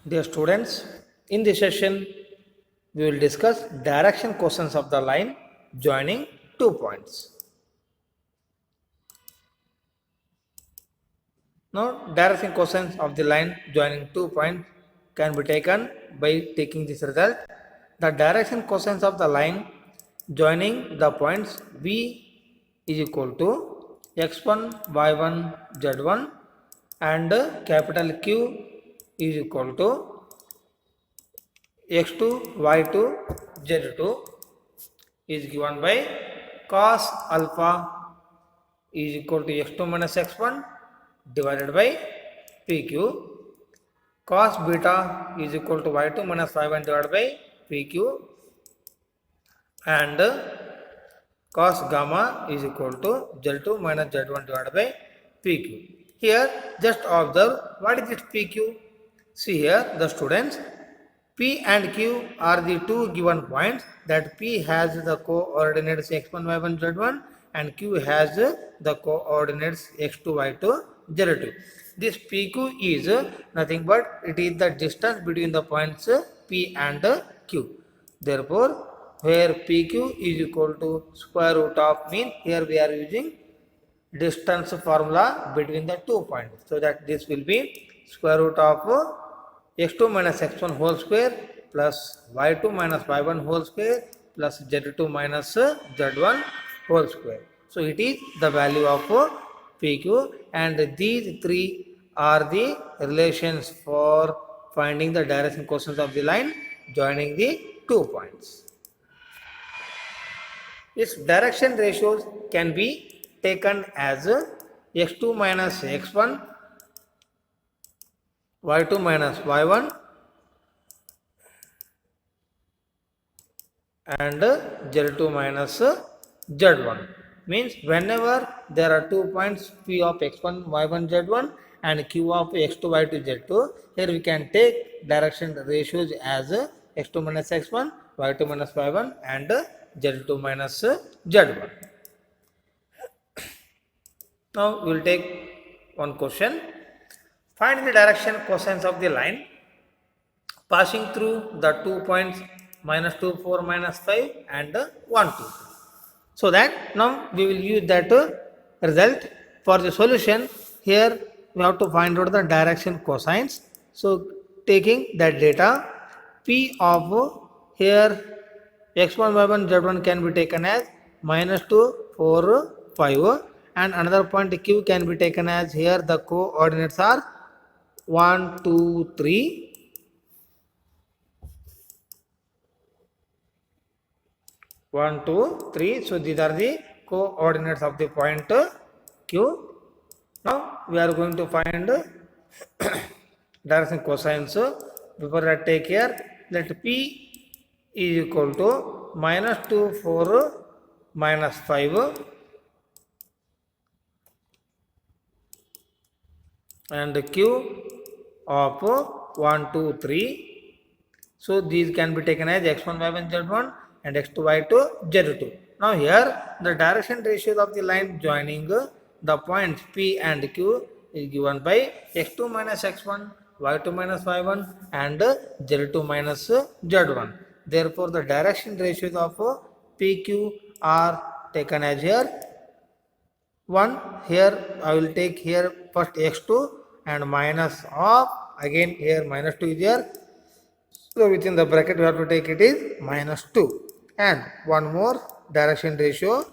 Dear students, in this session we will discuss direction questions of the line joining 2 points. Now, direction questions of the line joining 2 points can be taken by taking this result. The direction questions of the line joining the points V is equal to x1, y1, z1 and capital Q is equal to x2, y2, z2 is given by cos alpha is equal to x2 minus x1 divided by pq, cos beta is equal to y2 minus y1 divided by pq, and cos gamma is equal to z2 minus z1 divided by pq. Here just observe what is this pq. See here the students, P and Q are the two given points that P has the coordinates x1, y1, z1 and Q has the coordinates x2, y2, z2. This PQ is nothing but it is the distance between the points P and Q. Therefore, where PQ is equal to square root of mean, here we are using distance formula between the 2 points. So that this will be square root of x2 minus x1 whole square plus y2 minus y1 whole square plus z2 minus z1 whole square. So it is the value of PQ, and these three are the relations for finding the direction questions of the line joining the 2 points. Its direction ratios can be taken as x2 minus x1, y2 minus y1 and z2 minus z1. Means whenever there are 2 points P of x1, y1, z1 and Q of x2, y2, z2, here we can take direction ratios as x2 minus x1, y2 minus y1 and z2 minus z1. Now we will take one question. Find the direction cosines of the line passing through the 2 points minus 2, 4, minus 5 and 1, 2. So that now we will use that result for the solution. Here we have to find out the direction cosines. So taking that data, P of here x1, y1, z1 can be taken as minus 2, 4, 5 and another point Q can be taken as here the coordinates are 1, 2, 3. 1, 2, 3. So these are the coordinates of the point Q. Now we are going to find direction cosines. Before that, take care. Let P is equal to minus 2, 4, minus 5 and Q of 1, 2, 3. So these can be taken as x1, y1, z1 and x2, y2, z2. Now here the direction ratios of the line joining the points P and Q is given by x2 minus x1, y2 minus y1 and z2 minus z1. Therefore, the direction ratios of PQ are taken as here 1. Here I will take here first x2 and minus of again here minus 2 is here. So within the bracket we have to take it is minus 2 and one more direction ratio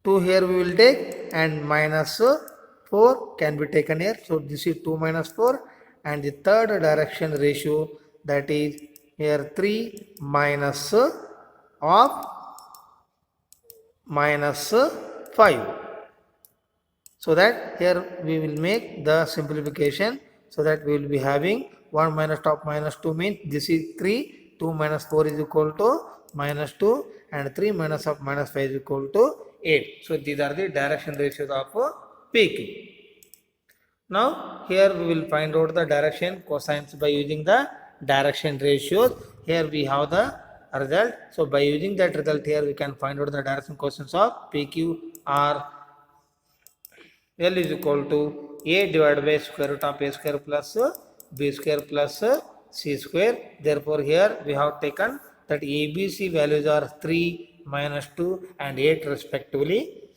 2 here we will take and minus 4 can be taken here. So this is 2 minus 4 and the third direction ratio that is here 3 minus of minus 5. So that here we will make the simplification. So that we will be having 1 minus of minus 2 means this is 3, 2 minus 4 is equal to minus 2 and 3 minus of minus 5 is equal to 8. So these are the direction ratios of PQ. Now here we will find out the direction cosines by using the direction ratios. Here we have the result. So by using that result here we can find out the direction cosines of PQ are L is equal to A divided by square root of A square plus B square plus C square. Therefore, here we have taken that ABC values are 3, minus 2 and 8 respectively.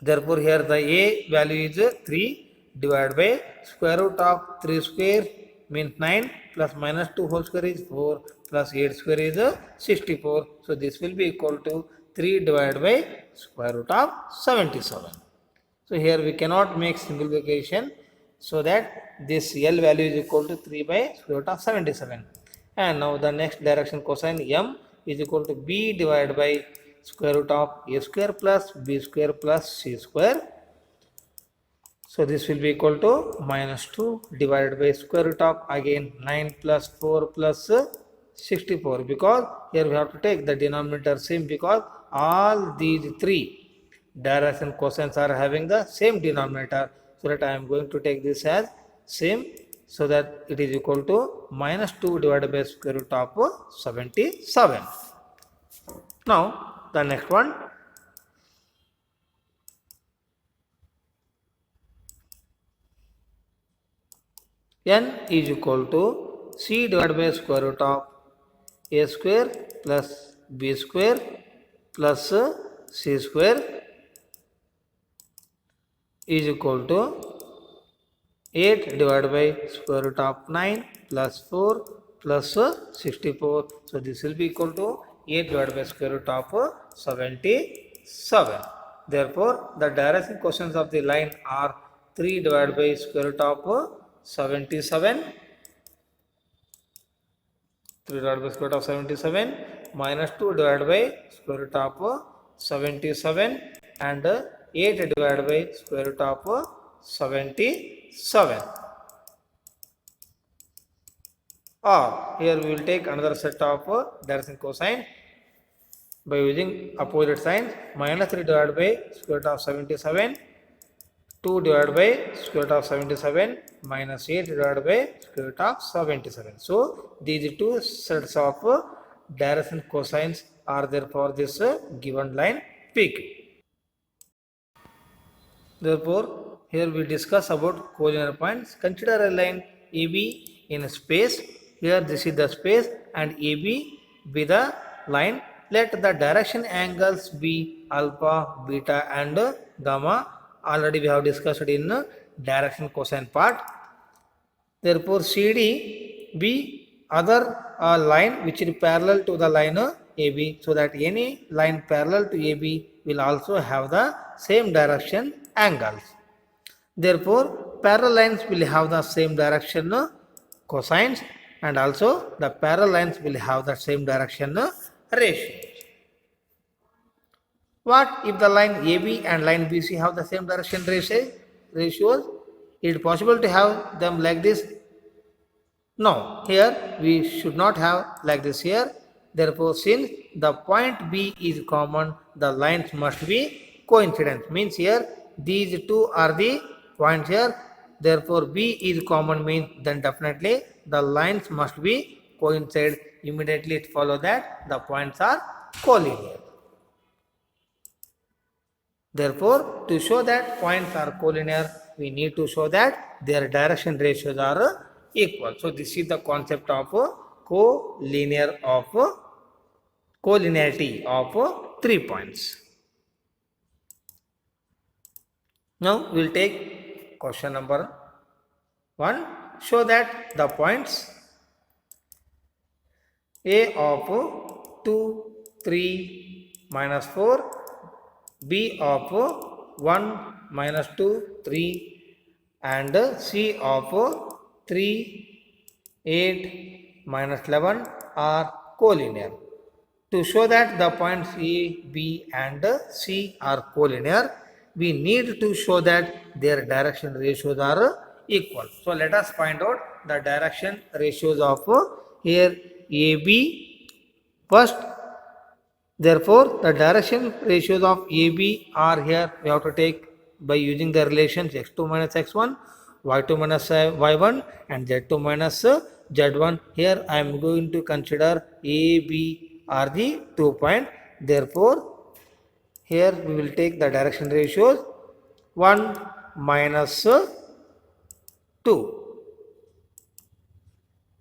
Therefore, here the A value is 3 divided by square root of 3 square means 9 plus minus 2 whole square is 4 plus 8 square is 64. So, this will be equal to 3 divided by square root of 77. So, here we cannot make simplification, so that this L value is equal to 3 by square root of 77. And now the next direction cosine M is equal to B divided by square root of A square plus B square plus C square. So this will be equal to minus 2 divided by square root of again 9 plus 4 plus 64, because here we have to take the denominator same, because all these three direction cosines are having the same denominator. So that I am going to take this as same, so that it is equal to minus 2 divided by square root of 77. Now the next one, n is equal to C divided by square root of A square plus B square plus C square is equal to 8 divided by square root of 9 plus 4 plus 64. So this will be equal to 8 divided by square root of 77. Therefore, the direction cosines of the line are 3 divided by square root of 77, 3 divided by square root of 77 minus 2 divided by square root of 77 and 8 divided by square root of 77. Or here we will take another set of direction cosine by using opposite signs. Minus 3 divided by square root of 77, 2 divided by square root of 77 minus 8 divided by square root of 77. So these two sets of direction cosines are there for this given line PQ. Therefore, here we discuss about collinear points. Consider a line AB in a space. Here this is the space and AB be the line. Let the direction angles be alpha, beta and gamma. Already we have discussed in direction cosine part. Therefore, CD be other line which is parallel to the line AB, so that any line parallel to AB will also have the same direction angles. Therefore, parallel lines will have the same direction cosines, and also the parallel lines will have the same direction ratios. What if the line AB and line BC have the same direction ratios? Is it possible to have them like this? No, here we should not have like this here. Therefore, since the point B is common, the lines must be coincident. Means here these two are the points here. Therefore, B is common means then definitely the lines must be coincide. Immediately it follows that the points are collinear. Therefore, to show that points are collinear, we need to show that their direction ratios are equal. So this is the concept of collinearity of 3 points. Now we will take question number 1. Show that the points A of 2, 3, minus 4, B of 1, minus 2, 3 and C of 3, 8, minus 11 are collinear. To show that the points A, B and C are collinear, we need to show that their direction ratios are equal. So let us find out the direction ratios of here AB first. Therefore, the direction ratios of AB are here. We have to take by using the relations x2 minus x1, y2 minus y1 and z2 minus z1. Here I am going to consider A, B are the 2 points. Therefore, here we will take the direction ratios 1 minus 2,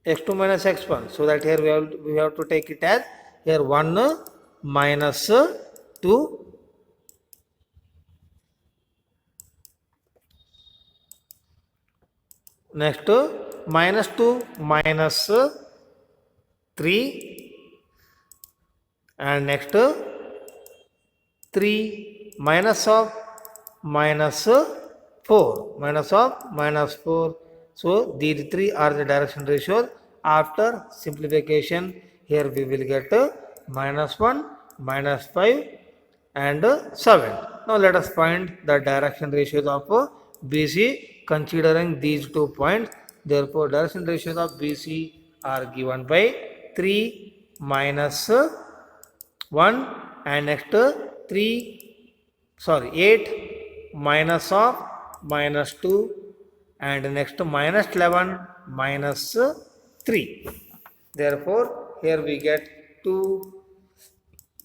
x2 minus x1. So that here we have to take it as here 1 minus 2, next minus 2 minus 3, and next 3 minus of minus 4, minus of minus 4. So these three are the direction ratios. After simplification, here we will get minus 1, minus 5 and 7. Now let us find the direction ratios of BC considering these 2 points. Therefore direction ratios of BC are given by 3 minus 1 and next 8 minus of minus 2 and next minus 11 minus 3. Therefore here we get 2,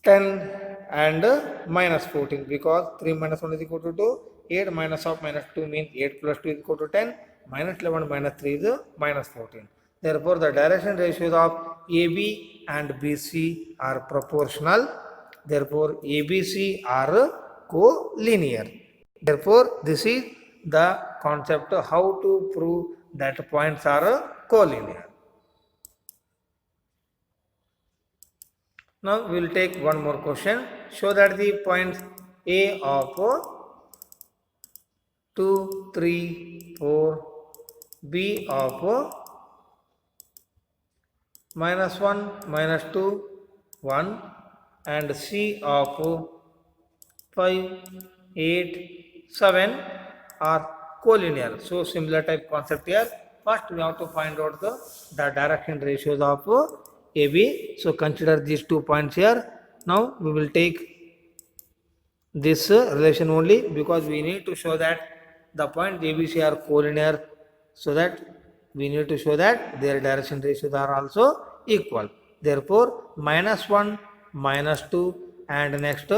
10 and minus 14, because 3 minus 1 is equal to 2, 8 minus of minus 2 means 8 plus 2 is equal to 10, minus 11 minus 3 is minus 14. Therefore the direction ratios of AB and BC are proportional. Therefore ABC are collinear. Therefore this is the concept how to prove that points are collinear. Now we will take one more question. Show that the points A of 2, 3, 4, B of minus 1, minus 2, 1 and C of 5, 8, 7 are collinear. So similar type concept here. First we have to find out the direction ratios of AB. So consider these 2 points here. Now we will take this relation only, because we need to show that the points ABC are collinear, so that we need to show that their direction ratios are also equal. Therefore minus 1, minus 2 and next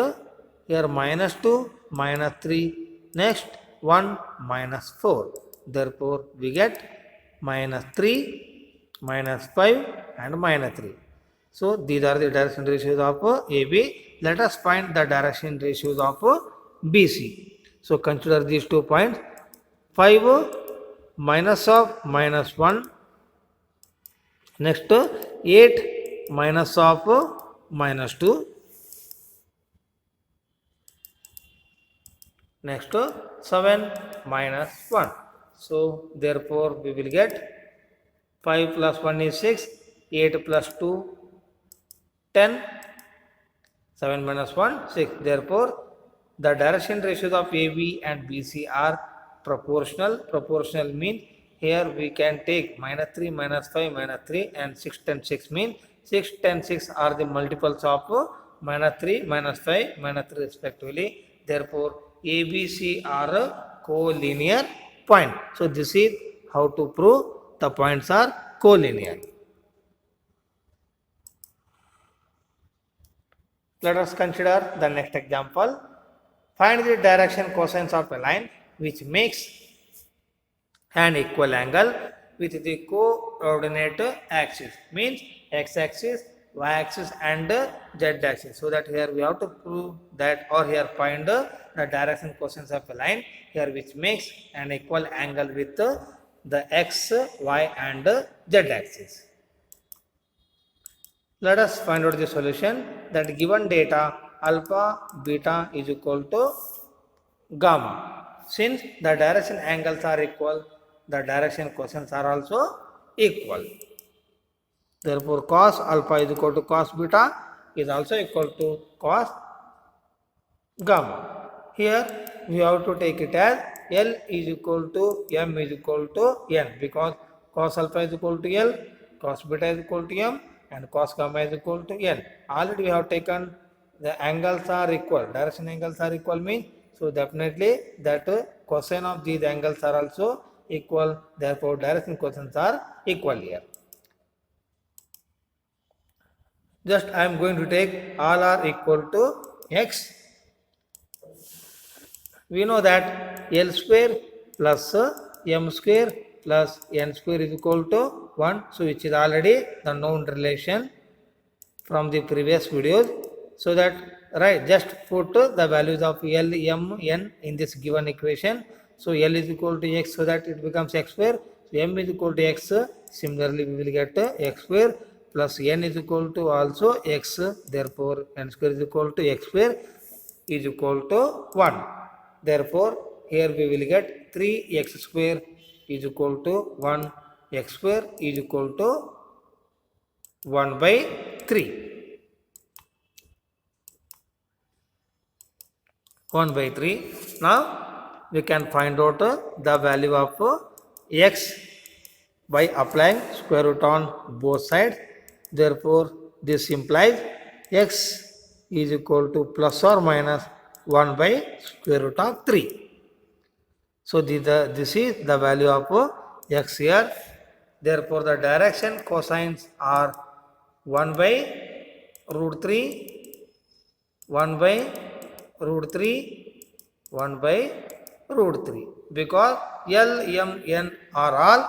here minus 2, minus 3, next 1 minus 4. Therefore we get minus 3, minus 5 and minus 3. So these are the direction ratios of AB. Let us find the direction ratios of BC. So consider these 2 points. 5 minus of minus 1, next 8 minus of minus 2, next 7 minus 1. So therefore we will get 5 plus 1 is 6, 8 plus 2 10, 7 minus 1 6. Therefore the direction ratios of AB and BC are proportional. Proportional means here we can take minus 3, minus 5, minus 3 and 6, 10, 6 means 6, 10, 6 are the multiples of minus 3, minus 5, minus 3 respectively. Therefore ABC are collinear point. So this is how to prove the points are collinear. Let us consider the next example. Find the direction cosines of a line which makes an equal angle with the coordinate axis, means x-axis, y-axis and z-axis. So that here we have to prove that, or here find the direction cosines of a line here which makes an equal angle with the x, y and z-axis. Let us find out the solution. That given data alpha, beta is equal to gamma. Since the direction angles are equal, the direction cosines are also equal. Therefore cos alpha is equal to cos beta is also equal to cos gamma. Here we have to take it as L is equal to M is equal to N, because cos alpha is equal to L, cos beta is equal to M and cos gamma is equal to N. Already we have taken the angles are equal, direction angles are equal means, so definitely that cosine of these angles are also equal. Therefore direction cosines are equal here. Just I am going to take all are equal to x. We know that L square plus M square plus N square is equal to 1. So which is already the known relation from the previous videos. So that right, just put the values of L, M, N in this given equation. So L is equal to X, so that it becomes X square. So M is equal to X. Similarly, we will get X square plus N is equal to also X. Therefore, N square is equal to X square is equal to 1. Therefore, here we will get 3x square is equal to 1. X square is equal to 1 by 3. 1 by 3. Now, we can find out the value of x by applying square root on both sides. Therefore, this implies x is equal to plus or minus 1 by square root of 3. So, this is the value of x here. Therefore, the direction cosines are 1 by root 3, 1 by root 3, 1 by root 3. Because L, M, N are all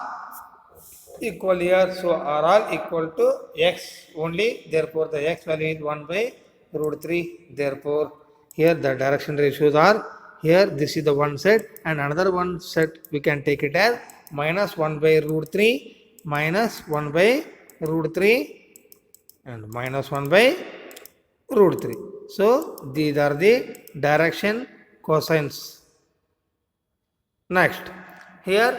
equal here. So, are all equal to x only. Therefore, the x value is 1 by root 3. Therefore, here the direction ratios are here. This is the one set, and another one set we can take it as minus 1 by root 3, minus 1 by root 3, and minus 1 by root 3. So, these are the direction cosines. Next, here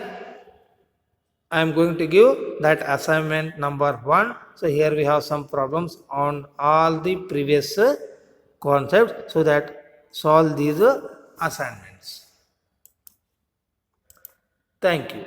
I am going to give that assignment number 1. So, here we have some problems on all the previous concepts, so that solve these assignments. Thank you.